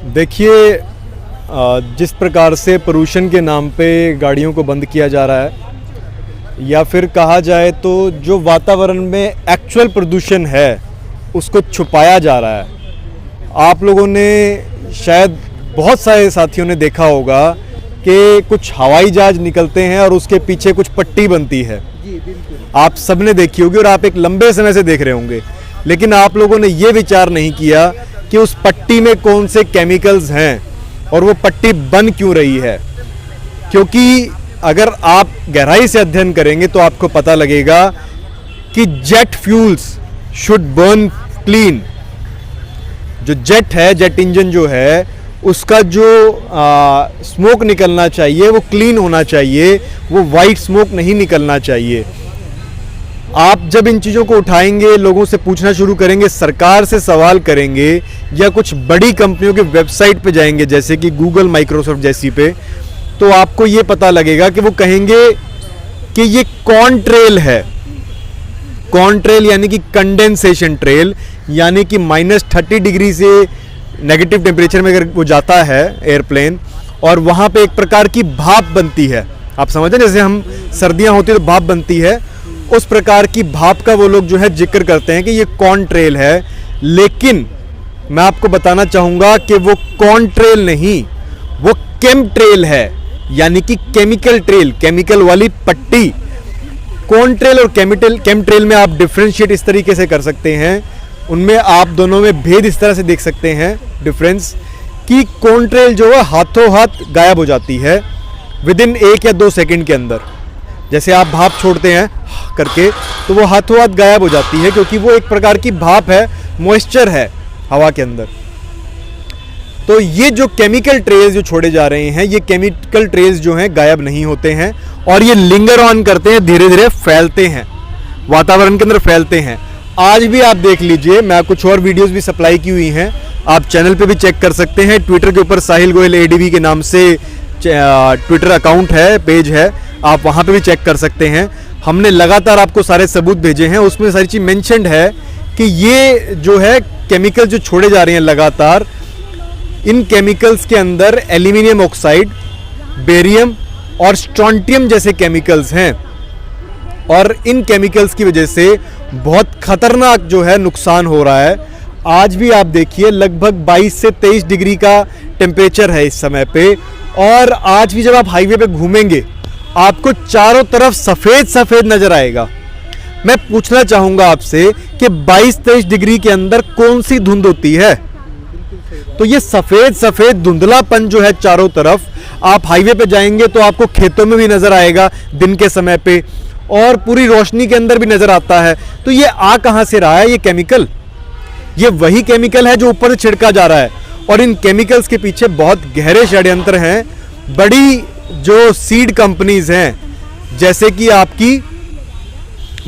देखिए, जिस प्रकार से पोल्यूशन के नाम पे गाड़ियों को बंद किया जा रहा है, या फिर कहा जाए तो जो वातावरण में एक्चुअल प्रदूषण है उसको छुपाया जा रहा है। आप लोगों ने शायद बहुत सारे साथियों ने देखा होगा कि कुछ हवाई जहाज निकलते हैं और उसके पीछे कुछ पट्टी बनती है। जी बिल्कुल। आप सबने देखी होगी और आप एक लंबे समय से देख रहे होंगे, लेकिन आप लोगों ने ये विचार नहीं किया कि उस पट्टी में कौन से केमिकल्स हैं और वो पट्टी बन क्यों रही है। क्योंकि अगर आप गहराई से अध्ययन करेंगे तो आपको पता लगेगा कि jet fuels should burn clean. जो जेट है, जेट इंजन जो है, उसका जो स्मोक निकलना चाहिए वो क्लीन होना चाहिए, वो वाइट स्मोक नहीं निकलना चाहिए। आप जब इन चीज़ों को उठाएंगे, लोगों से पूछना शुरू करेंगे, सरकार से सवाल करेंगे या कुछ बड़ी कंपनियों के वेबसाइट पे जाएंगे जैसे कि गूगल, माइक्रोसॉफ्ट जैसी पे, तो आपको ये पता लगेगा कि वो कहेंगे कि ये कॉन ट्रेल है। कॉन ट्रेल यानी कि कंडेंसेशन ट्रेल, यानी कि -30 डिग्री से नेगेटिव टेम्परेचर में अगर वो जाता है एयरप्लेन और वहाँ पे एक प्रकार की भाप बनती है। आप समझे, जैसे हम सर्दियाँ होती है तो भाप बनती है, उस प्रकार की भाप का वो लोग जो है जिक्र करते हैं कि ये कॉन ट्रेल है। लेकिन मैं आपको बताना चाहूँगा कि वो कॉन ट्रेल नहीं, वो केम ट्रेल है, यानी कि केमिकल ट्रेल, केमिकल वाली पट्टी। कॉन ट्रेल और केम ट्रेल में आप डिफ्रेंशिएट इस तरीके से कर सकते हैं, उनमें आप दोनों में भेद इस तरह से देख सकते हैं डिफरेंस, कि कॉन ट्रेल जो है हाथों हाथ गायब हो जाती है विदिन 1 या 2 सेकंड के अंदर। जैसे आप भाप छोड़ते हैं करके तो वो हाथों हाथ गायब हो जाती है, क्योंकि वो एक प्रकार की भाप है, मॉइस्चर है हवा के अंदर। तो ये जो केमिकल ट्रेल्स जो छोड़े जा रहे हैं, ये केमिकल ट्रेल्स जो हैं गायब नहीं होते हैं और ये लिंगर ऑन करते हैं, धीरे धीरे फैलते हैं, वातावरण के अंदर फैलते हैं। आज भी आप देख लीजिए, मैं कुछ और वीडियोस भी सप्लाई की हुई हैं, आप चैनल पे भी चेक कर सकते हैं। ट्विटर के ऊपर साहिल गोयल ADV के नाम से ट्विटर अकाउंट है, पेज है, आप वहाँ पे भी चेक कर सकते हैं। हमने लगातार आपको सारे सबूत भेजे हैं, उसमें सारी चीज़ मेंशन्ड है कि ये जो है केमिकल जो छोड़े जा रहे हैं लगातार, इन केमिकल्स के अंदर एल्यूमिनियम ऑक्साइड, बेरियम और स्ट्रोंटियम जैसे केमिकल्स हैं और इन केमिकल्स की वजह से बहुत खतरनाक जो है नुकसान हो रहा है। आज भी आप देखिए लगभग 22 से 23 डिग्री का टेम्परेचर है इस समय पे, और आज भी जब आप हाईवे पे घूमेंगे आपको चारों तरफ सफ़ेद सफ़ेद नज़र आएगा। मैं पूछना चाहूँगा आपसे कि 22-23 डिग्री के अंदर कौन सी धुंध होती है? तो ये सफ़ेद सफ़ेद धुंधलापन जो है चारों तरफ, आप हाईवे पे जाएंगे तो आपको खेतों में भी नज़र आएगा दिन के समय पे, और पूरी रोशनी के अंदर भी नज़र आता है। तो ये आ कहाँ से रहा है? ये केमिकल, ये वही केमिकल है जो ऊपर से छिड़का जा रहा है, और इन केमिकल्स के पीछे बहुत गहरे षड्यंत्र हैं। बड़ी जो सीड कंपनीज हैं जैसे कि आपकी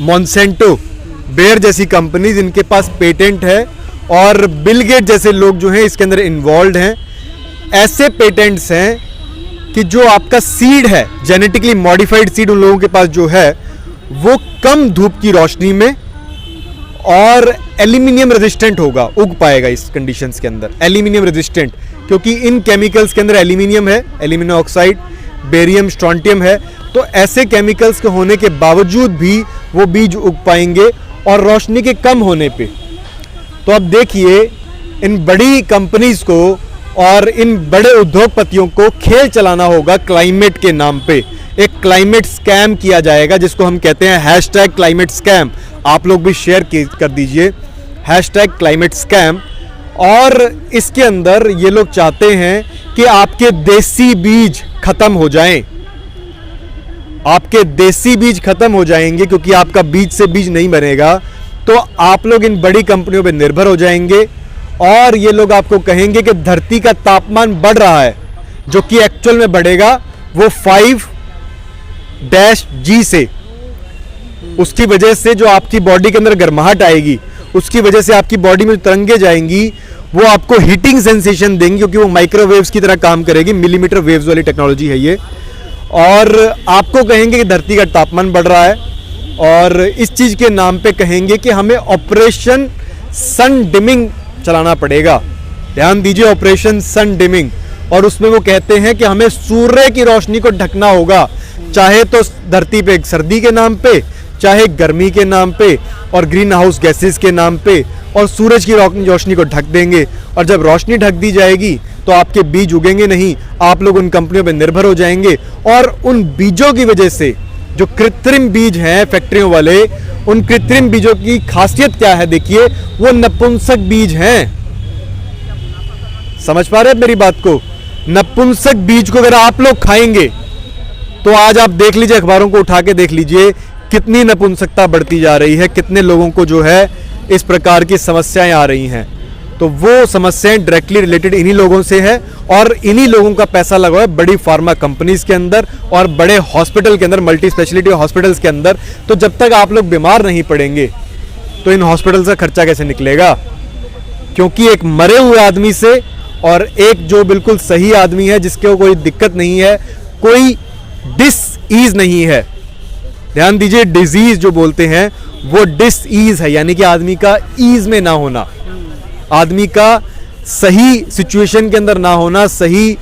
मॉन्सेंटो, बेयर जैसी कंपनीज, इनके पास पेटेंट है, और बिल गेट जैसे लोग जो हैं इसके अंदर इन्वॉल्व हैं। ऐसे पेटेंट्स हैं कि जो आपका सीड है, जेनेटिकली मॉडिफाइड सीड उन लोगों के पास जो है, वो कम धूप की रोशनी में और एल्यूमिनियम रेजिस्टेंट होगा, उग पाएगा इस कंडीशंस के अंदर। एल्यूमिनियम रेजिस्टेंट, क्योंकि इन केमिकल्स के अंदर एल्यूमिनियम है, एल्यूमिनियम ऑक्साइड, बेरियम, स्ट्रोंटियम है। तो ऐसे केमिकल्स के होने के बावजूद भी वो बीज उग पाएंगे और रोशनी के कम होने पे। तो अब देखिए, इन बड़ी कंपनीज को और इन बड़े उद्योगपतियों को खेल चलाना होगा क्लाइमेट के नाम पे। एक क्लाइमेट स्कैम किया जाएगा जिसको हम कहते हैं #क्लाइमेट स्कैम। आप लोग भी शेयर कर दीजिए #क्लाइमेट स्कैम। और इसके अंदर ये लोग चाहते हैं कि आपके देसी बीज खत्म हो जाएं, आपके देसी बीज खत्म हो जाएंगे, क्योंकि आपका बीज से बीज नहीं बनेगा तो आप लोग इन बड़ी कंपनियों पर निर्भर हो जाएंगे। और ये लोग आपको कहेंगे कि धरती का तापमान बढ़ रहा है, जो कि एक्चुअल में बढ़ेगा वो 5-G से। उसकी वजह से जो आपकी बॉडी के अंदर गर्माहट आएगी, उसकी वजह से आपकी बॉडी में तरंगे जाएंगी, वो आपको हीटिंग सेंसेशन देंगी, क्योंकि वो माइक्रोवेव्स की तरह काम करेगी, मिलीमीटर वेव्स वाली टेक्नोलॉजी है ये। और आपको कहेंगे कि धरती का तापमान बढ़ रहा है, और इस चीज़ के नाम पे कहेंगे कि हमें ऑपरेशन सन डिमिंग चलाना पड़ेगा। ध्यान दीजिए, ऑपरेशन सन डिमिंग, और उसमें वो कहते हैं कि हमें सूर्य की रोशनी को ढकना होगा, चाहे तो धरती पे सर्दी के नाम पे, चाहे गर्मी के नाम पे, और ग्रीन हाउस गैसेस के नाम पे, और सूरज की रोशनी को ढक देंगे। और जब रोशनी ढक दी जाएगी तो आपके बीज उगेंगे नहीं, आप लोग उन कंपनियों पे निर्भर हो जाएंगे, और उन बीजों की वजह से जो कृत्रिम बीज हैं फैक्ट्रियों वाले, उन कृत्रिम बीजों की खासियत क्या है देखिए, वो नपुंसक बीज हैं। समझ पा रहे हैं मेरी बात को? नपुंसक बीज को अगर आप लोग खाएंगे तो आज आप देख लीजिए, अखबारों को उठा के देख लीजिए कितनी नपुंसकता बढ़ती जा रही है, कितने लोगों को जो है इस प्रकार की समस्याएं आ रही हैं। तो वो समस्याएं डायरेक्टली रिलेटेड इन्हीं लोगों से है, और इन्हीं लोगों का पैसा लगा हुआ है बड़ी फार्मा कंपनीज के अंदर और बड़े हॉस्पिटल के अंदर, मल्टी स्पेशलिटी हॉस्पिटल्स के अंदर। तो जब तक आप लोग बीमार नहीं पड़ेंगे तो इन हॉस्पिटल्स का खर्चा कैसे निकलेगा? क्योंकि एक मरे हुए आदमी से और एक जो बिल्कुल सही आदमी है, जिसके कोई दिक्कत नहीं है, कोई डिसईज नहीं है, ध्यान दीजिए, डिजीज जो बोलते हैं वो डिसईज है, यानी कि आदमी का ईज में ना होना, आदमी का सही सिचुएशन के अंदर ना होना, सही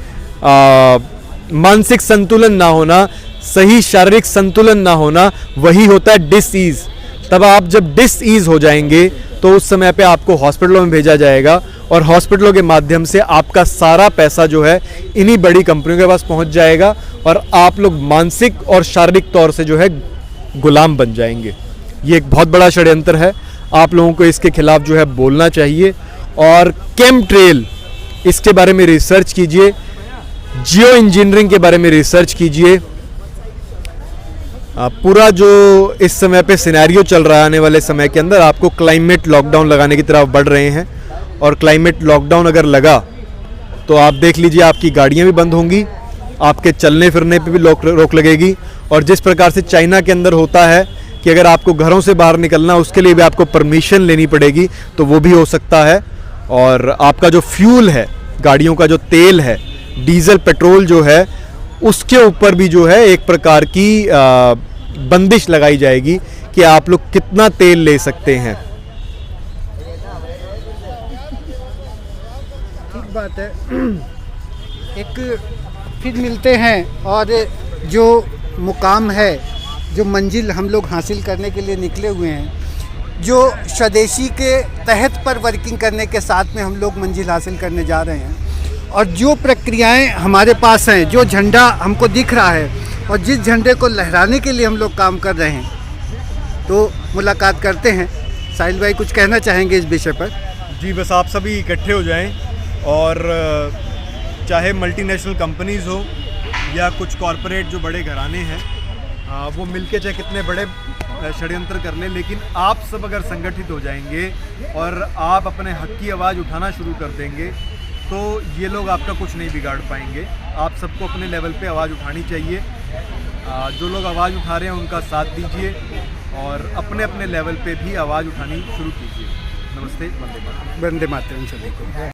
मानसिक संतुलन ना होना, सही शारीरिक संतुलन ना होना, वही होता है डिसईज। तब आप जब डिसईज हो जाएंगे तो उस समय पे आपको हॉस्पिटलों में भेजा जाएगा, और हॉस्पिटलों के माध्यम से आपका सारा पैसा जो है इन्हीं बड़ी कंपनियों के पास पहुंच जाएगा, और आप लोग मानसिक और शारीरिक तौर से जो है गुलाम बन जाएंगे। ये एक बहुत बड़ा षड्यंत्र है, आप लोगों को इसके खिलाफ जो है बोलना चाहिए। और केमट्रेल, इसके बारे में रिसर्च कीजिए, जियो इंजीनियरिंग के बारे में रिसर्च कीजिए। पूरा जो इस समय पे सिनेरियो चल रहा है, आने वाले समय के अंदर आपको क्लाइमेट लॉकडाउन लगाने की तरफ बढ़ रहे हैं, और क्लाइमेट लॉकडाउन अगर लगा तो आप देख लीजिए आपकी गाड़ियां भी बंद होंगी, आपके चलने फिरने पे भी रोक लगेगी। और जिस प्रकार से चाइना के अंदर होता है कि अगर आपको घरों से बाहर निकलना, उसके लिए भी आपको परमिशन लेनी पड़ेगी, तो वो भी हो सकता है। और आपका जो फ्यूल है, गाड़ियों का जो तेल है, डीजल पेट्रोल जो है, उसके ऊपर भी जो है एक प्रकार की बंदिश लगाई जाएगी कि आप लोग कितना तेल ले सकते हैं। ठीक बात है। एक फिर मिलते हैं, और जो मुकाम है, जो मंजिल हम लोग हासिल करने के लिए निकले हुए हैं, जो स्वदेशी के तहत पर वर्किंग करने के साथ में हम लोग मंजिल हासिल करने जा रहे हैं, और जो प्रक्रियाएं हमारे पास हैं, जो झंडा हमको दिख रहा है, और जिस झंडे को लहराने के लिए हम लोग काम कर रहे हैं, तो मुलाकात करते हैं। साहिल भाई कुछ कहना चाहेंगे इस विषय पर? जी, बस आप सभी इकट्ठे हो जाएं, और चाहे मल्टीनेशनल कंपनीज हो या कुछ कॉरपोरेट जो बड़े घराने हैं, वो मिलके चाहे कितने बड़े षड्यंत्र कर लें, लेकिन आप सब अगर संगठित हो जाएंगे और आप अपने हक की आवाज़ उठाना शुरू कर देंगे, तो ये लोग आपका कुछ नहीं बिगाड़ पाएंगे। आप सबको अपने लेवल पे आवाज़ उठानी चाहिए। जो लोग आवाज़ उठा रहे हैं उनका साथ दीजिए, और अपने अपने लेवल पे भी आवाज़ उठानी शुरू कीजिए। नमस्ते, वंदे मातरम। वंदे मातरम सभी को।